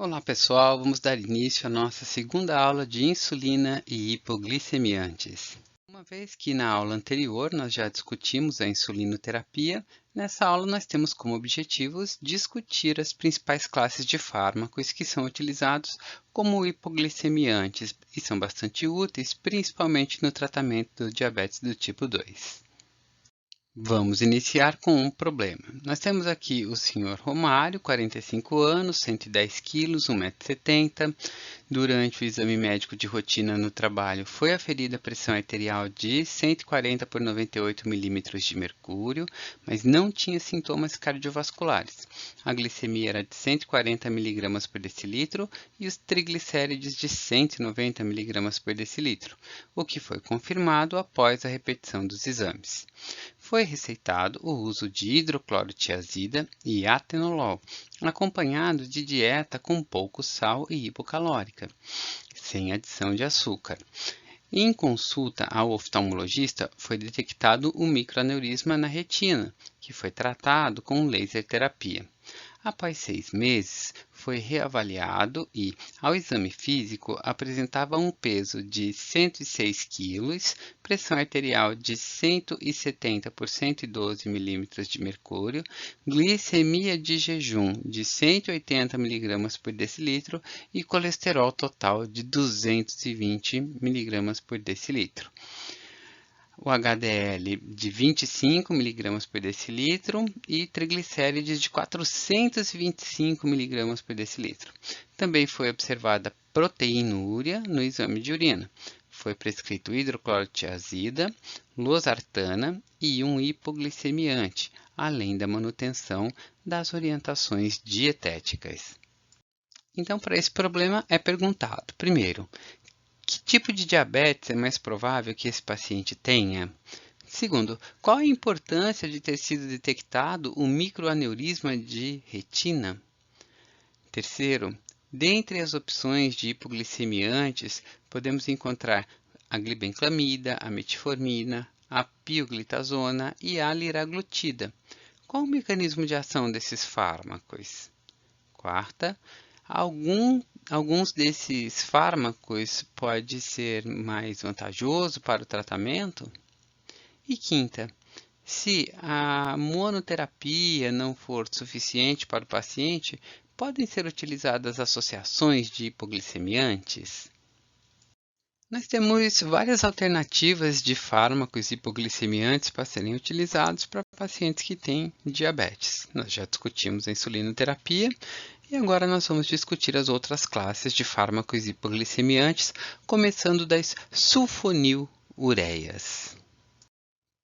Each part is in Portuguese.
Olá pessoal, vamos dar início à nossa segunda aula de insulina e hipoglicemiantes. Uma vez que na aula anterior nós já discutimos a insulinoterapia, nessa aula nós temos como objetivos discutir as principais classes de fármacos que são utilizados como hipoglicemiantes e são bastante úteis, principalmente no tratamento do diabetes do tipo 2. Vamos iniciar com um problema. Nós temos aqui o senhor Romário, 45 anos, 110 quilos, 1,70 m. Durante o exame médico de rotina no trabalho, foi aferida a pressão arterial de 140 por 98 milímetros de mercúrio, mas não tinha sintomas cardiovasculares. A glicemia era de 140 miligramas por decilitro e os triglicérides de 190 miligramas por decilitro, o que foi confirmado após a repetição dos exames. Foi receitado o uso de hidroclorotiazida e atenolol, acompanhado de dieta com pouco sal e hipocalórica, sem adição de açúcar. Em consulta ao oftalmologista, foi detectado um microaneurisma na retina, que foi tratado com laser terapia. Após 6 meses, foi reavaliado e, ao exame físico, apresentava um peso de 106 quilos, pressão arterial de 170 por 112 milímetros de mercúrio, glicemia de jejum de 180 miligramas por decilitro e colesterol total de 220 miligramas por decilitro. O HDL de 25 miligramas por decilitro e triglicérides de 425 miligramas por decilitro. Também foi observada proteinúria no exame de urina. Foi prescrito hidroclorotiazida, losartana e um hipoglicemiante, além da manutenção das orientações dietéticas. Então, para esse problema é perguntado, primeiro, que tipo de diabetes é mais provável que esse paciente tenha? Segundo, qual a importância de ter sido detectado o microaneurisma de retina? Terceiro, dentre as opções de hipoglicemiantes, podemos encontrar a glibenclamida, a metformina, a pioglitazona e a liraglutida. Qual o mecanismo de ação desses fármacos? Quarta, alguns desses fármacos pode ser mais vantajoso para o tratamento? E quinta, se a monoterapia não for suficiente para o paciente, podem ser utilizadas associações de hipoglicemiantes? Nós temos várias alternativas de fármacos hipoglicemiantes para serem utilizados para pacientes que têm diabetes. Nós já discutimos a insulinoterapia e agora nós vamos discutir as outras classes de fármacos hipoglicemiantes, começando das sulfonilureias.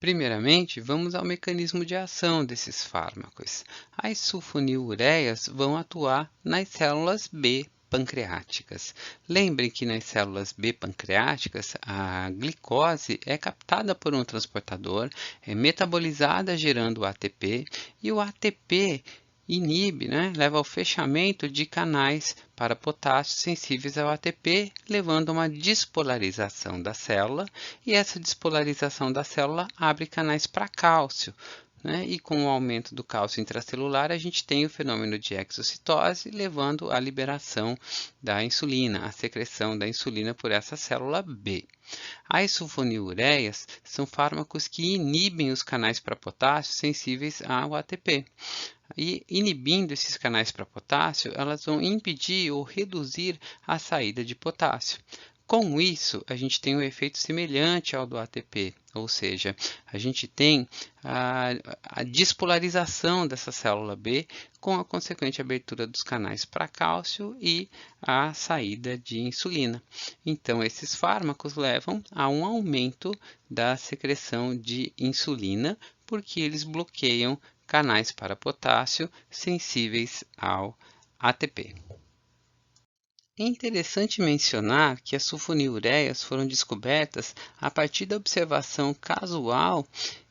Primeiramente, vamos ao mecanismo de ação desses fármacos. As sulfonilureias vão atuar nas células B pancreáticas. Lembrem que nas células B pancreáticas, a glicose é captada por um transportador, é metabolizada gerando o ATP, e o ATP inibe, leva ao fechamento de canais para potássio sensíveis ao ATP, levando a uma despolarização da célula, e essa despolarização da célula abre canais para cálcio. E com o aumento do cálcio intracelular, a gente tem o fenômeno de exocitose, levando à liberação da insulina, a secreção da insulina por essa célula B. As sulfonilureias são fármacos que inibem os canais para potássio sensíveis ao ATP. E inibindo esses canais para potássio, elas vão impedir ou reduzir a saída de potássio. Com isso, a gente tem um efeito semelhante ao do ATP, ou seja, a gente tem a despolarização dessa célula B com a consequente abertura dos canais para cálcio e a saída de insulina. Então, esses fármacos levam a um aumento da secreção de insulina, porque eles bloqueiam canais para potássio sensíveis ao ATP. É interessante mencionar que as sulfonilureias foram descobertas a partir da observação casual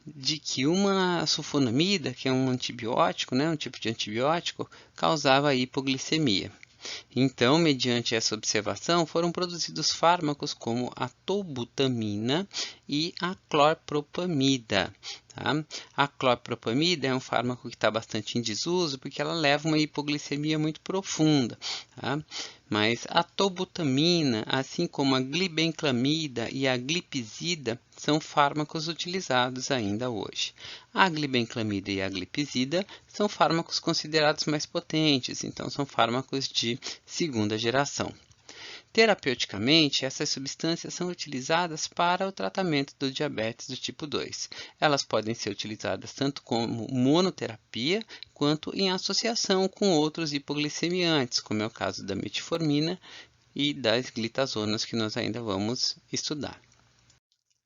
de que uma sulfonamida, que é um antibiótico, um tipo de antibiótico, causava hipoglicemia. Então, mediante essa observação, foram produzidos fármacos como a tolbutamina e a clorpropamida. Tá? A clopropamida é um fármaco que está bastante em desuso porque ela leva uma hipoglicemia muito profunda. Tá? Mas a tobutamina, assim como a glibenclamida e a glipizida, são fármacos utilizados ainda hoje. A glibenclamida e a glipizida são fármacos considerados mais potentes, então são fármacos de segunda geração. Terapeuticamente, essas substâncias são utilizadas para o tratamento do diabetes do tipo 2. Elas podem ser utilizadas tanto como monoterapia, quanto em associação com outros hipoglicemiantes, como é o caso da metformina e das glitazonas, que nós ainda vamos estudar.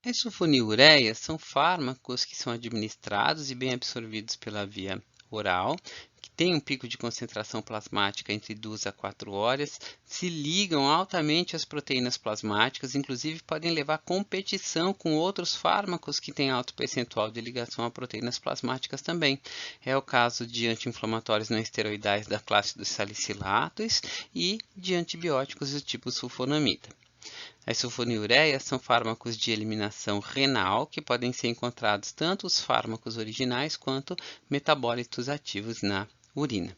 As sulfonilureias são fármacos que são administrados e bem absorvidos pela via oral, que tem um pico de concentração plasmática entre 2 a 4 horas, se ligam altamente às proteínas plasmáticas, inclusive podem levar competição com outros fármacos que têm alto percentual de ligação a proteínas plasmáticas também. É o caso de anti-inflamatórios não esteroidais da classe dos salicilatos e de antibióticos do tipo sulfonamida. As sulfonilureias são fármacos de eliminação renal que podem ser encontrados tanto os fármacos originais quanto metabólitos ativos na urina.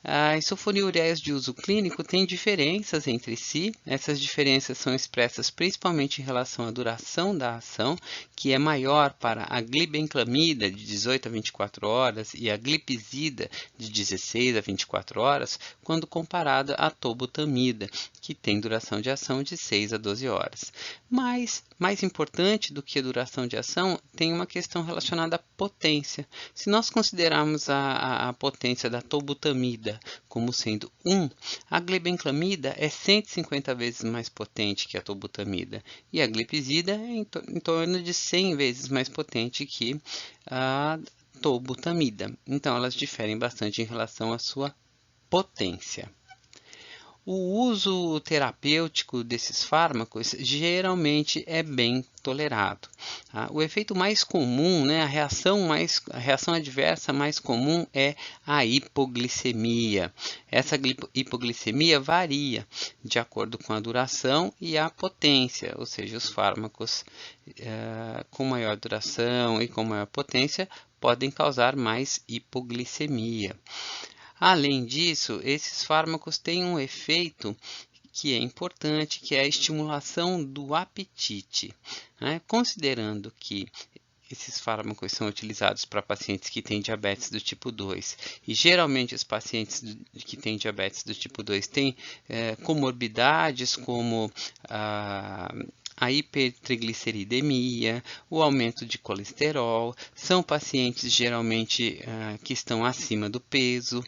As sulfonilureias de uso clínico têm diferenças entre si. Essas diferenças são expressas principalmente em relação à duração da ação, que é maior para a glibenclamida de 18 a 24 horas e a glipizida de 16 a 24 horas, quando comparada à tobutamida, que tem duração de ação de 6 a 12 horas. Mas, mais importante do que a duração de ação, tem uma questão relacionada à potência. Se nós considerarmos a potência da tobutamida como sendo 1, a glibenclamida é 150 vezes mais potente que a tobutamida e a glipizida é em torno de 100 vezes mais potente que a tobutamida. Então, elas diferem bastante em relação à sua potência. O uso terapêutico desses fármacos geralmente é bem tolerado. Tá? O efeito mais comum, a reação adversa mais comum é a hipoglicemia. Essa hipoglicemia varia de acordo com a duração e a potência, ou seja, os fármacos com maior duração e com maior potência podem causar mais hipoglicemia. Além disso, esses fármacos têm um efeito que é importante, que é a estimulação do apetite. Considerando que esses fármacos são utilizados para pacientes que têm diabetes do tipo 2 e geralmente os pacientes que têm diabetes do tipo 2 têm comorbidades como a hipertrigliceridemia, o aumento de colesterol, são pacientes geralmente que estão acima do peso,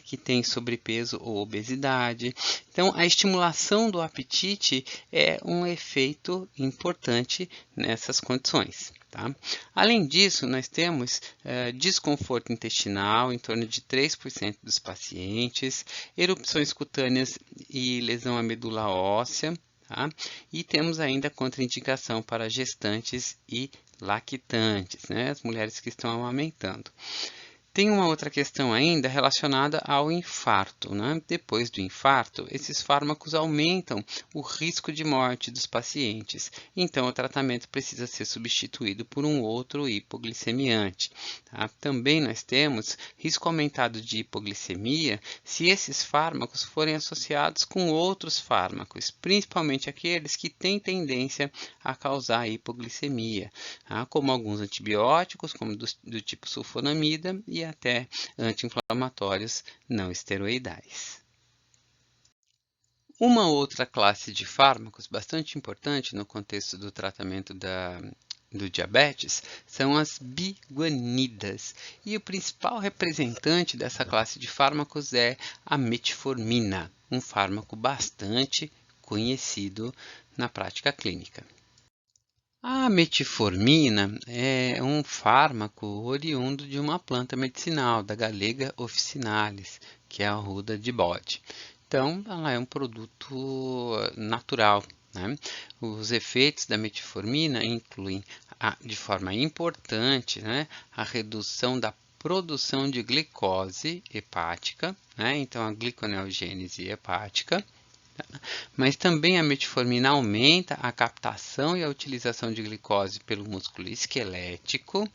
que têm sobrepeso ou obesidade. Então, a estimulação do apetite é um efeito importante nessas condições. Tá? Além disso, nós temos desconforto intestinal em torno de 3% dos pacientes, erupções cutâneas e lesão à medula óssea. Tá? E temos ainda contraindicação para gestantes e lactantes, as mulheres que estão amamentando. Tem uma outra questão ainda relacionada ao infarto. Depois do infarto, esses fármacos aumentam o risco de morte dos pacientes. Então, o tratamento precisa ser substituído por um outro hipoglicemiante. Tá? Também nós temos risco aumentado de hipoglicemia se esses fármacos forem associados com outros fármacos, principalmente aqueles que têm tendência a causar hipoglicemia, como alguns antibióticos, como do tipo sulfonamida e até anti-inflamatórios não esteroidais. Uma outra classe de fármacos bastante importante no contexto do tratamento do diabetes são as biguanidas. E o principal representante dessa classe de fármacos é a metformina, um fármaco bastante conhecido na prática clínica. A metformina é um fármaco oriundo de uma planta medicinal, da Galega officinalis, que é a arruda de bode. Então, ela é um produto natural. Os efeitos da metformina incluem, de forma importante, a redução da produção de glicose hepática, então a gliconeogênese hepática, Mas também a metformina aumenta a captação e a utilização de glicose pelo músculo esquelético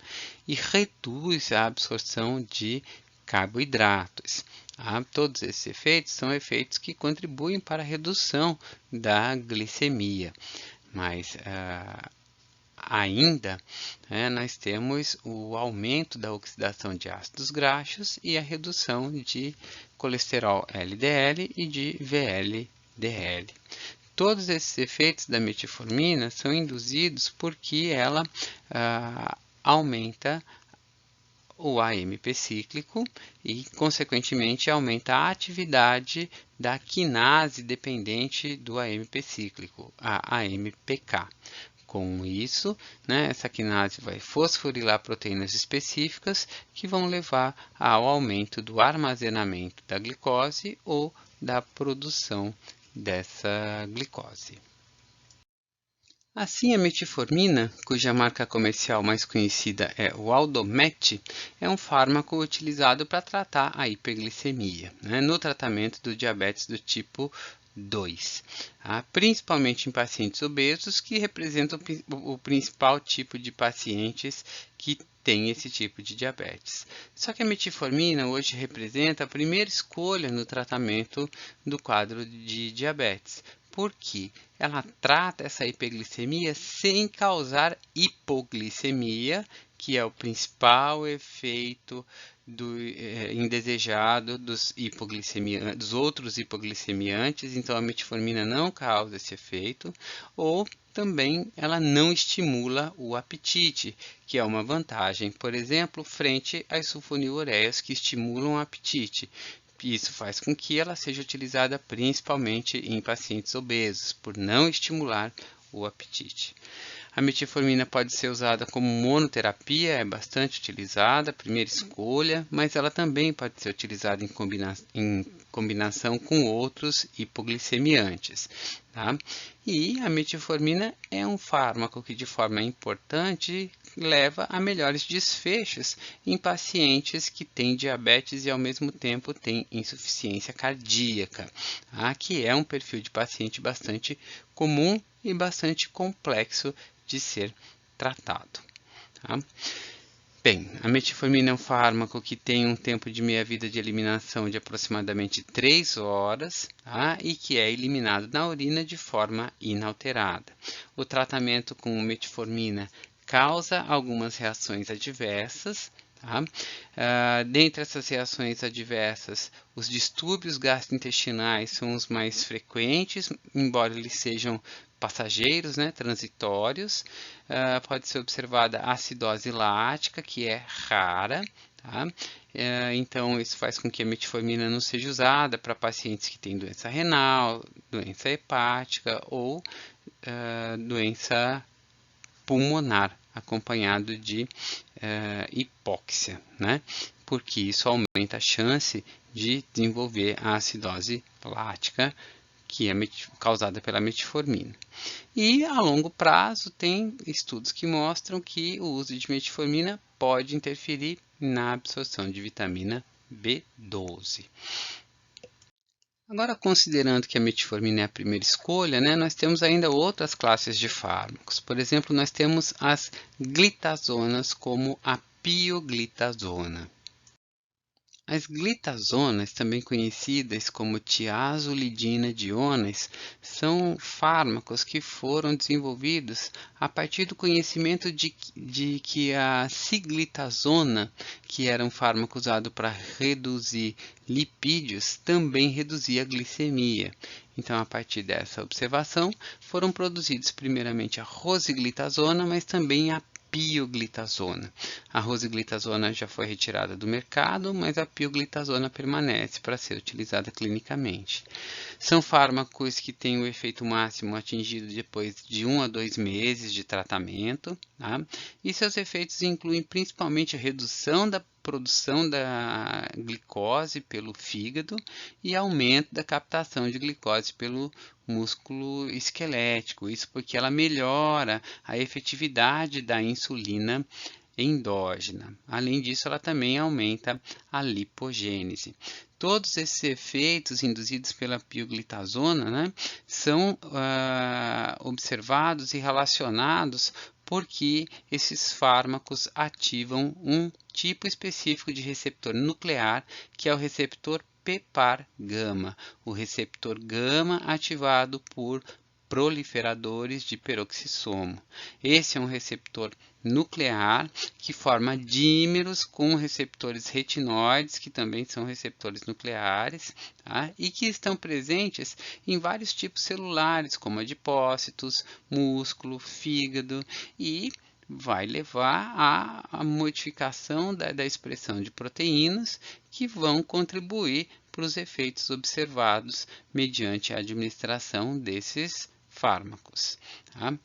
e reduz a absorção de carboidratos. Todos esses efeitos são efeitos que contribuem para a redução da glicemia, mas ainda nós temos o aumento da oxidação de ácidos graxos e a redução de colesterol LDL e de VLDL. Todos esses efeitos da metformina são induzidos porque ela aumenta o AMP cíclico e, consequentemente, aumenta a atividade da quinase dependente do AMP cíclico, a AMPK. Com isso, essa quinase vai fosforilar proteínas específicas que vão levar ao aumento do armazenamento da glicose ou da produção dessa glicose. Assim, a metformina, cuja marca comercial mais conhecida é o Aldomet, é um fármaco utilizado para tratar a hiperglicemia, no tratamento do diabetes do tipo 2, principalmente em pacientes obesos, que representam o principal tipo de pacientes que tem esse tipo de diabetes. Só que a metformina hoje representa a primeira escolha no tratamento do quadro de diabetes, porque ela trata essa hiperglicemia sem causar hipoglicemia, que é o principal efeito indesejado dos outros hipoglicemiantes. Então a metformina não causa esse efeito, ou também ela não estimula o apetite, que é uma vantagem, por exemplo, frente às sulfonilureias que estimulam o apetite. Isso faz com que ela seja utilizada principalmente em pacientes obesos, por não estimular o apetite. A metformina pode ser usada como monoterapia, é bastante utilizada, primeira escolha, mas ela também pode ser utilizada em combinação com outros hipoglicemiantes. E a metformina é um fármaco que, de forma importante, leva a melhores desfechos em pacientes que têm diabetes e, ao mesmo tempo, têm insuficiência cardíaca, que é um perfil de paciente bastante comum e bastante complexo de ser tratado. Bem, a metformina é um fármaco que tem um tempo de meia-vida de eliminação de aproximadamente 3 horas, e que é eliminado na urina de forma inalterada. O tratamento com metformina causa algumas reações adversas. Dentre essas reações adversas, os distúrbios gastrointestinais são os mais frequentes, embora eles sejam passageiros, transitórios. Pode ser observada a acidose lática, que é rara. Então, isso faz com que a metformina não seja usada para pacientes que têm doença renal, doença hepática ou doença pulmonar, acompanhado de hipóxia, porque isso aumenta a chance de desenvolver a acidose lática, que é causada pela metformina. E a longo prazo tem estudos que mostram que o uso de metformina pode interferir na absorção de vitamina B12. Agora, considerando que a metformina é a primeira escolha, nós temos ainda outras classes de fármacos. Por exemplo, nós temos as glitazonas, como a pioglitazona. As glitazonas, também conhecidas como tiazolidina-dionas, são fármacos que foram desenvolvidos a partir do conhecimento de que a ciglitazona, que era um fármaco usado para reduzir lipídios, também reduzia a glicemia. Então, a partir dessa observação, foram produzidos primeiramente a rosiglitazona, mas também a pioglitazona. A rosiglitazona já foi retirada do mercado, mas a pioglitazona permanece para ser utilizada clinicamente. São fármacos que têm o efeito máximo atingido depois de 1 a 2 meses de tratamento, e seus efeitos incluem principalmente a redução da produção da glicose pelo fígado e aumento da captação de glicose pelo músculo esquelético. Isso porque ela melhora a efetividade da insulina endógena. Além disso, ela também aumenta a lipogênese. Todos esses efeitos induzidos pela pioglitazona, né, são observados e relacionados porque esses fármacos ativam um tipo específico de receptor nuclear, que é o receptor PPAR-gama, o receptor gama ativado por proliferadores de peroxissomo. Esse é um receptor nuclear que forma dímeros com receptores retinóides, que também são receptores nucleares, tá? E que estão presentes em vários tipos celulares, como adipócitos, músculo, fígado, e vai levar à modificação da expressão de proteínas que vão contribuir para os efeitos observados mediante a administração desses fármacos. Tá?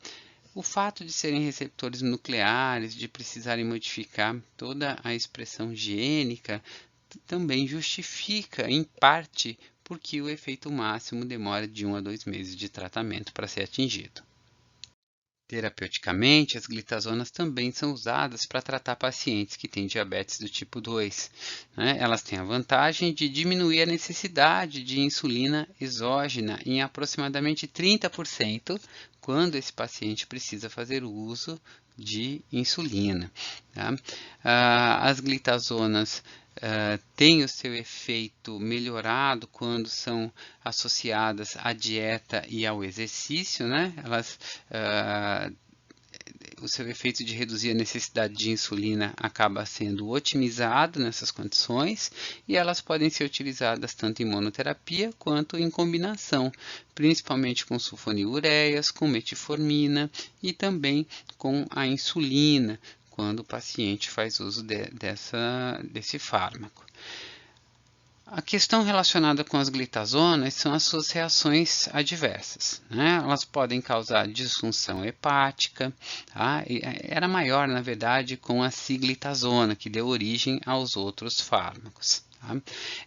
O fato de serem receptores nucleares, de precisarem modificar toda a expressão gênica, também justifica, em parte, porque o efeito máximo demora de 1 a 2 meses de tratamento para ser atingido. Terapeuticamente, as glitazonas também são usadas para tratar pacientes que têm diabetes do tipo 2. Né? Elas têm a vantagem de diminuir a necessidade de insulina exógena em aproximadamente 30%, quando esse paciente precisa fazer uso de insulina. Tá? As glitazonas têm o seu efeito melhorado quando são associadas à dieta e ao exercício, né? O seu efeito de reduzir a necessidade de insulina acaba sendo otimizado nessas condições e elas podem ser utilizadas tanto em monoterapia quanto em combinação, principalmente com sulfonilureias, com metformina e também com a insulina, quando o paciente faz uso desse fármaco. A questão relacionada com as glitazonas são as suas reações adversas. Né? Elas podem causar disfunção hepática. Tá? Era maior, na verdade, com a ciglitazona, que deu origem aos outros fármacos. Tá?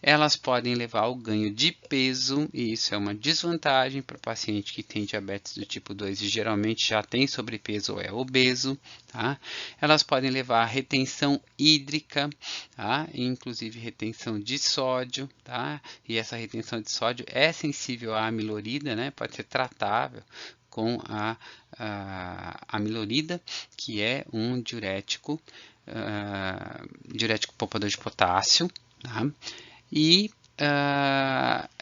Elas podem levar ao ganho de peso, e isso é uma desvantagem para o paciente que tem diabetes do tipo 2 e geralmente já tem sobrepeso ou é obeso. Tá? Elas podem levar à retenção hídrica, tá? Inclusive retenção de sódio, tá? E essa retenção de sódio é sensível à amilorida, né? Pode ser tratável com a amilorida, que é um diurético poupador de potássio. Tá? E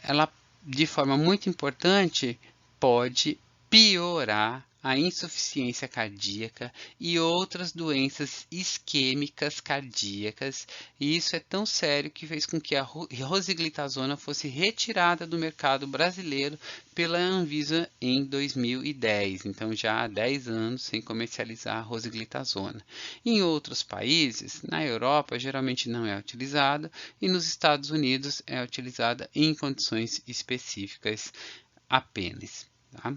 ela, de forma muito importante, pode piorar a insuficiência cardíaca e outras doenças isquêmicas cardíacas, e isso é tão sério que fez com que a rosiglitazona fosse retirada do mercado brasileiro pela Anvisa em 2010, então já há 10 anos sem comercializar a rosiglitazona. Em outros países, na Europa, geralmente não é utilizada, e nos Estados Unidos é utilizada em condições específicas apenas. Tá?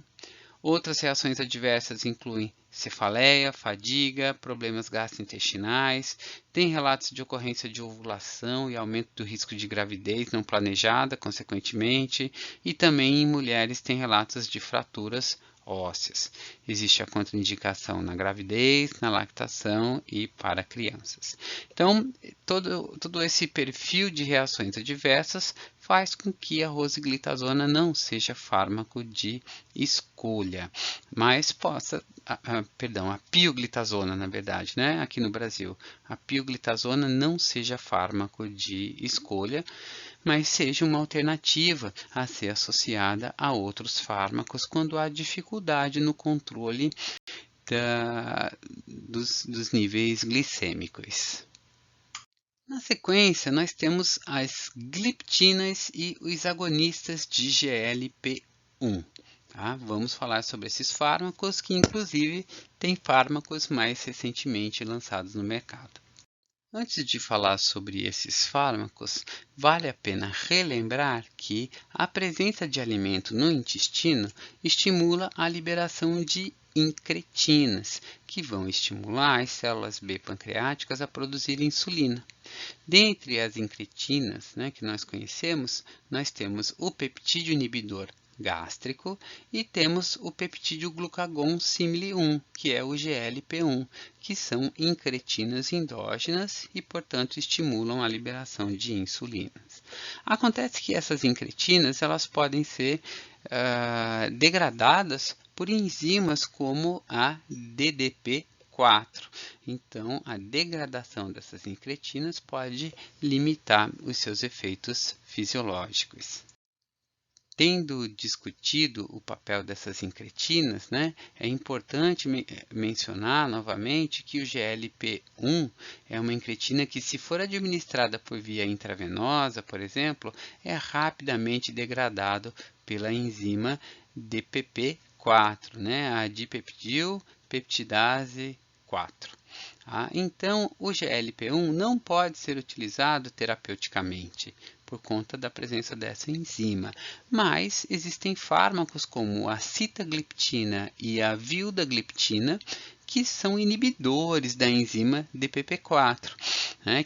Outras reações adversas incluem cefaleia, fadiga, problemas gastrointestinais, tem relatos de ocorrência de ovulação e aumento do risco de gravidez não planejada, consequentemente, e também em mulheres tem relatos de fraturas ósseas. Existe a contraindicação na gravidez, na lactação e para crianças. Então, todo esse perfil de reações adversas faz com que a rosiglitazona não seja fármaco de escolha, mas a pioglitazona, na verdade, né? Aqui no Brasil, a pioglitazona não seja fármaco de escolha, mas seja uma alternativa a ser associada a outros fármacos quando há dificuldade no controle dos níveis glicêmicos. Na sequência, nós temos as gliptinas e os agonistas de GLP-1. Tá? Vamos falar sobre esses fármacos, que inclusive têm fármacos mais recentemente lançados no mercado. Antes de falar sobre esses fármacos, vale a pena relembrar que a presença de alimento no intestino estimula a liberação de incretinas, que vão estimular as células B pancreáticas a produzir insulina. Dentre as incretinas, que nós conhecemos, nós temos o peptídeo inibidor gástrico, e temos o peptídeo glucagon símile 1, que é o GLP-1, que são incretinas endógenas e, portanto, estimulam a liberação de insulinas. Acontece que essas incretinas elas podem ser degradadas por enzimas como a DDP4. Então, a degradação dessas incretinas pode limitar os seus efeitos fisiológicos. Tendo discutido o papel dessas incretinas, é importante mencionar novamente que o GLP-1 é uma incretina que, se for administrada por via intravenosa, por exemplo, é rapidamente degradado pela enzima DPP4, a dipeptil peptidase 4. Então, o GLP-1 não pode ser utilizado terapeuticamente por conta da presença dessa enzima, mas existem fármacos como a sitagliptina e a vildagliptina que são inibidores da enzima DPP4,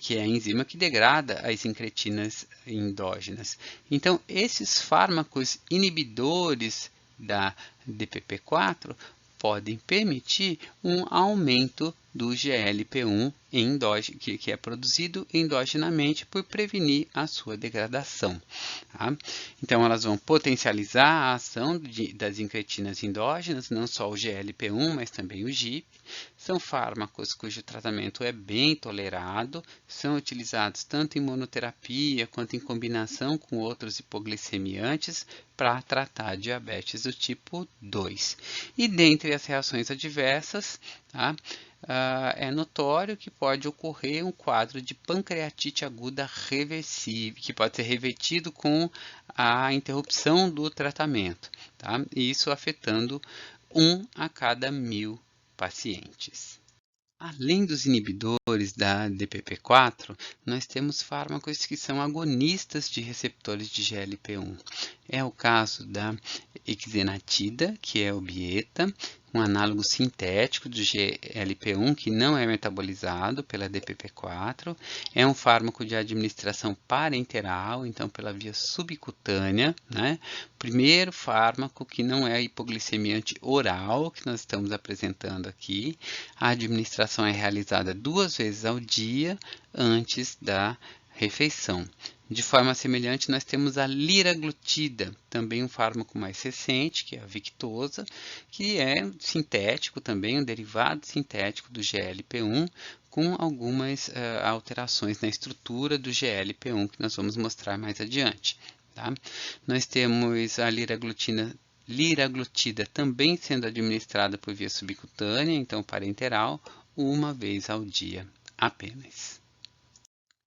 que é a enzima que degrada as incretinas endógenas. Então, esses fármacos inibidores da DPP4 podem permitir um aumento do GLP-1 que é produzido endogenamente por prevenir a sua degradação. Então, elas vão potencializar a ação das incretinas endógenas, não só o GLP-1, mas também o GIP. São fármacos cujo tratamento é bem tolerado, são utilizados tanto em monoterapia quanto em combinação com outros hipoglicemiantes para tratar diabetes do tipo 2. E dentre as reações adversas, é notório que pode ocorrer um quadro de pancreatite aguda reversível, que pode ser revertido com a interrupção do tratamento, isso afetando 1 a cada 1000 pacientes. Além dos inibidores da DPP4, nós temos fármacos que são agonistas de receptores de GLP-1. É o caso da exenatida, que é o Byetta, um análogo sintético do GLP-1 que não é metabolizado pela DPP4. É um fármaco de administração parenteral, então pela via subcutânea, Primeiro fármaco que não é hipoglicemiante oral, que nós estamos apresentando aqui. A administração é realizada 2 vezes ao dia antes da refeição. De forma semelhante, nós temos a liraglutida, também um fármaco mais recente, que é a Victoza, que é sintético também, um derivado sintético do GLP-1, com algumas alterações na estrutura do GLP-1, que nós vamos mostrar mais adiante. Nós temos a liraglutida também sendo administrada por via subcutânea, então parenteral, 1 vez ao dia apenas.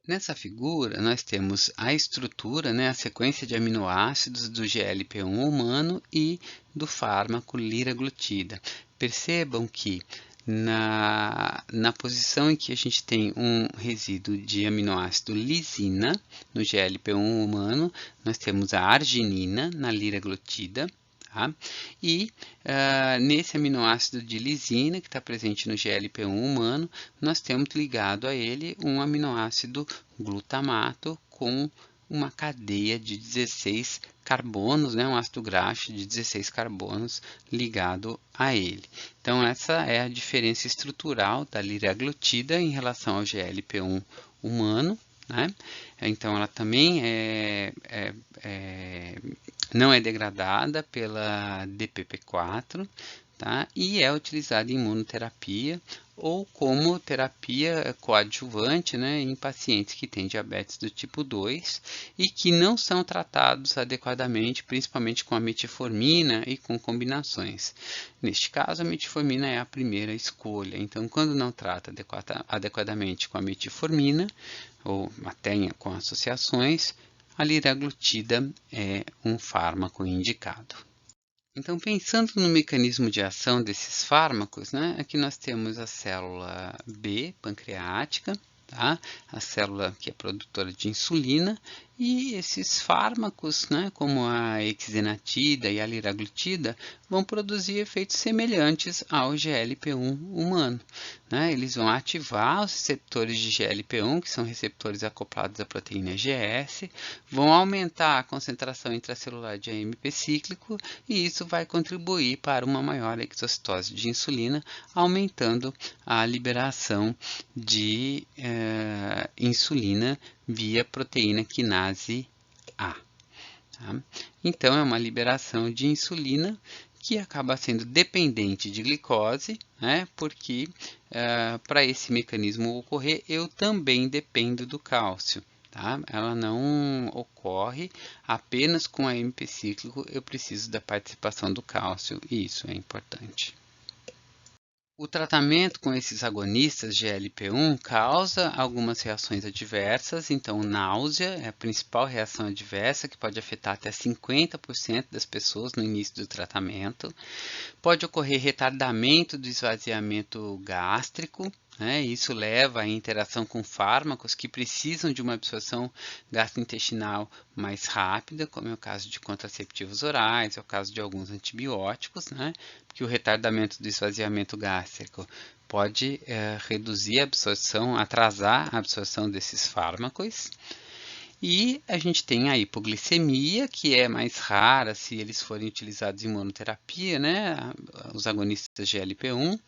Nessa figura, nós temos a estrutura, a sequência de aminoácidos do GLP-1 humano e do fármaco liraglutida. Percebam que na posição em que a gente tem um resíduo de aminoácido lisina, no GLP-1 humano, nós temos a arginina na liraglutida. E nesse aminoácido de lisina, que está presente no GLP-1 humano, nós temos ligado a ele um aminoácido glutamato com uma cadeia de 16 carbonos, um ácido graxo de 16 carbonos ligado a ele. Então, essa é a diferença estrutural da liraglutida em relação ao GLP-1 humano. Então, ela também não é degradada pela DPP4, e é utilizada em imunoterapia ou como terapia coadjuvante em pacientes que têm diabetes do tipo 2 e que não são tratados adequadamente, principalmente com a metformina e com combinações. Neste caso, a metformina é a primeira escolha. Então, quando não trata adequadamente com a metformina ou até com associações, a liraglutida é um fármaco indicado. Então, pensando no mecanismo de ação desses fármacos, aqui nós temos a célula B pancreática, a célula que é produtora de insulina, E esses fármacos, né, como a exenatida e a liraglutida, vão produzir efeitos semelhantes ao GLP-1 humano, né? Eles vão ativar os receptores de GLP-1, que são receptores acoplados à proteína GS, vão aumentar a concentração intracelular de AMP cíclico e isso vai contribuir para uma maior exocitose de insulina, aumentando a liberação de insulina via proteína quinase A. Tá? Então, é uma liberação de insulina que acaba sendo dependente de glicose, né? Porque para esse mecanismo ocorrer, eu também dependo do cálcio. Tá? Ela não ocorre apenas com a AMP cíclico, eu preciso da participação do cálcio, e isso é importante. O tratamento com esses agonistas GLP-1 causa algumas reações adversas, então náusea é a principal reação adversa, que pode afetar até 50% das pessoas no início do tratamento. Pode ocorrer retardamento do esvaziamento gástrico, né? Isso leva à interação com fármacos que precisam de uma absorção gastrointestinal mais rápida, como é o caso de contraceptivos orais, é o caso de alguns antibióticos, né? Porque o retardamento do esvaziamento gástrico pode reduzir a absorção, atrasar a absorção desses fármacos. E a gente tem a hipoglicemia, que é mais rara se eles forem utilizados em monoterapia, né? Os agonistas GLP-1,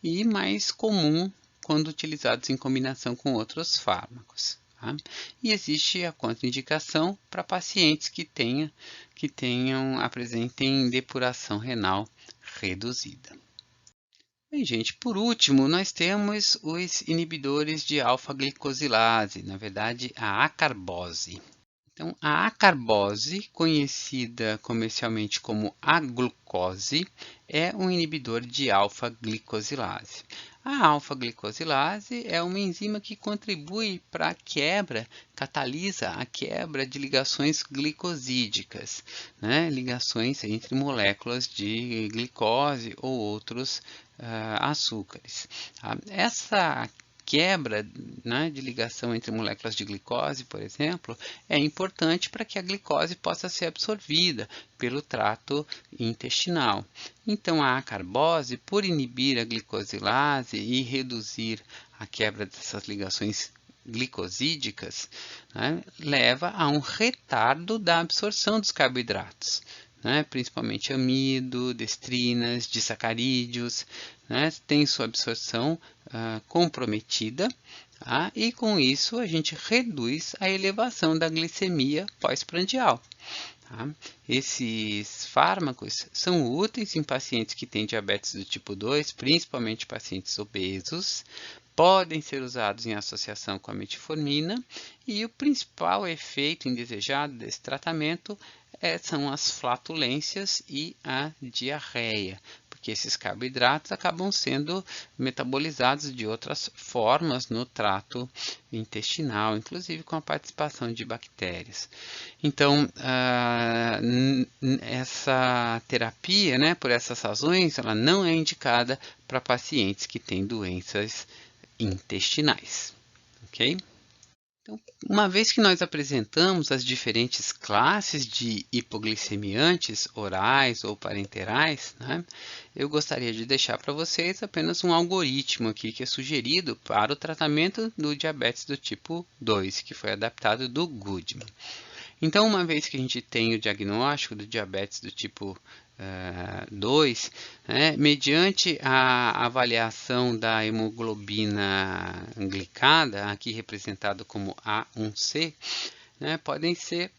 e mais comum quando utilizados em combinação com outros fármacos. Tá? E existe a contraindicação para pacientes que apresentem depuração renal reduzida. Bem, gente, por último, nós temos os inibidores de alfa-glicosilase, na verdade, a acarbose. Então, a acarbose, conhecida comercialmente como aglucose, é um inibidor de alfa-glicosilase. A alfa-glicosilase é uma enzima que contribui para a quebra, catalisa a quebra de ligações glicosídicas, né? Ligações entre moléculas de glicose ou outros açúcares. Tá? Essa quebra, né, de ligação entre moléculas de glicose, por exemplo, é importante para que a glicose possa ser absorvida pelo trato intestinal. Então, a acarbose, por inibir a glicosilase e reduzir a quebra dessas ligações glicosídicas, né, leva a um retardo da absorção dos carboidratos, né, principalmente amido, destrinas, disacarídeos, né, tem sua absorção comprometida, tá? E com isso a gente reduz a elevação da glicemia pós-prandial. Tá? Esses fármacos são úteis em pacientes que têm diabetes do tipo 2, principalmente pacientes obesos, podem ser usados em associação com a metformina e o principal efeito indesejado desse tratamento são as flatulências e a diarreia, porque esses carboidratos acabam sendo metabolizados de outras formas no trato intestinal, inclusive com a participação de bactérias. Então, essa terapia, né, por essas razões, ela não é indicada para pacientes que têm doenças intestinais, ok? Então, uma vez que nós apresentamos as diferentes classes de hipoglicemiantes orais ou parenterais, né, eu gostaria de deixar para vocês apenas um algoritmo aqui que é sugerido para o tratamento do diabetes do tipo 2, que foi adaptado do Goodman. Então, uma vez que a gente tem o diagnóstico do diabetes do tipo 2, né, mediante a avaliação da hemoglobina glicada, aqui representado como A1C, né, podem ser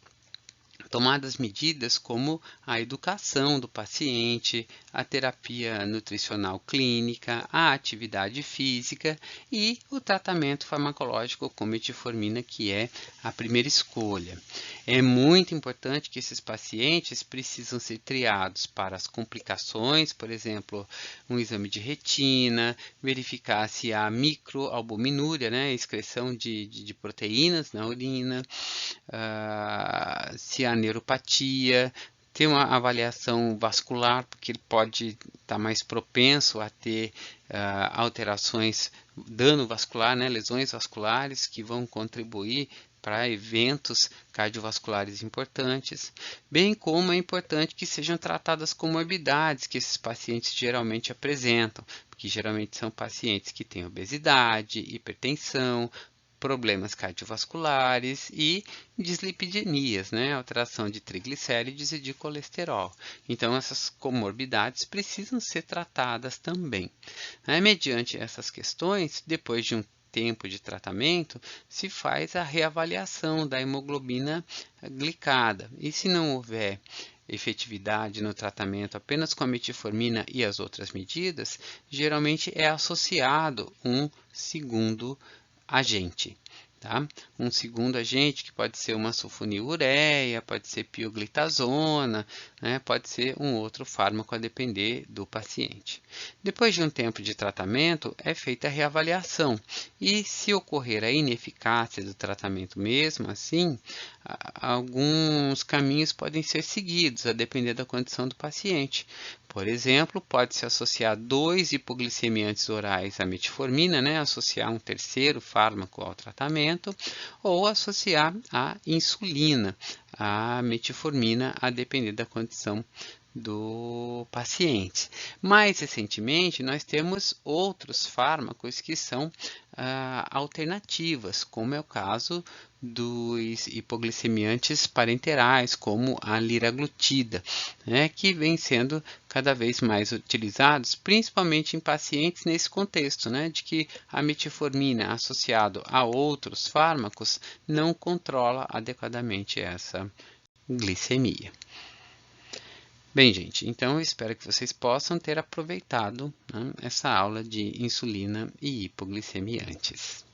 tomadas medidas como a educação do paciente, a terapia nutricional clínica, a atividade física e o tratamento farmacológico com metformina, que é a primeira escolha. É muito importante que esses pacientes precisam ser triados para as complicações, por exemplo, um exame de retina, verificar se há microalbuminúria, né, excreção de proteínas na urina, se há neuropatia, ter uma avaliação vascular, porque ele pode estar mais propenso a ter alterações, dano vascular, né, lesões vasculares que vão contribuir para eventos cardiovasculares importantes, bem como é importante que sejam tratadas comorbidades que esses pacientes geralmente apresentam, porque geralmente são pacientes que têm obesidade, hipertensão, problemas cardiovasculares e dislipidemias, né? Alteração de triglicérides e de colesterol. Então, essas comorbidades precisam ser tratadas também. Mediante essas questões, depois de um tempo de tratamento, se faz a reavaliação da hemoglobina glicada. E se não houver efetividade no tratamento apenas com a metformina e as outras medidas, geralmente é associado um segundo agente. Tá? Um segundo agente que pode ser uma sulfonilureia, pode ser pioglitazona, né? Pode ser um outro fármaco a depender do paciente. Depois de um tempo de tratamento, é feita a reavaliação e se ocorrer a ineficácia do tratamento mesmo assim, alguns caminhos podem ser seguidos a depender da condição do paciente. Por exemplo, pode-se associar 2 hipoglicemiantes orais à metformina, né? Associar um terceiro fármaco ao tratamento, ou associar a insulina, a metformina, a depender da condição do paciente. Mais recentemente, nós temos outros fármacos que são alternativas, como é o caso dos hipoglicemiantes parenterais, como a liraglutida, né, que vem sendo cada vez mais utilizados, principalmente em pacientes nesse contexto, né, de que a metformina associado a outros fármacos não controla adequadamente essa glicemia. Bem, gente, então eu espero que vocês possam ter aproveitado, né, essa aula de insulina e hipoglicemia antes.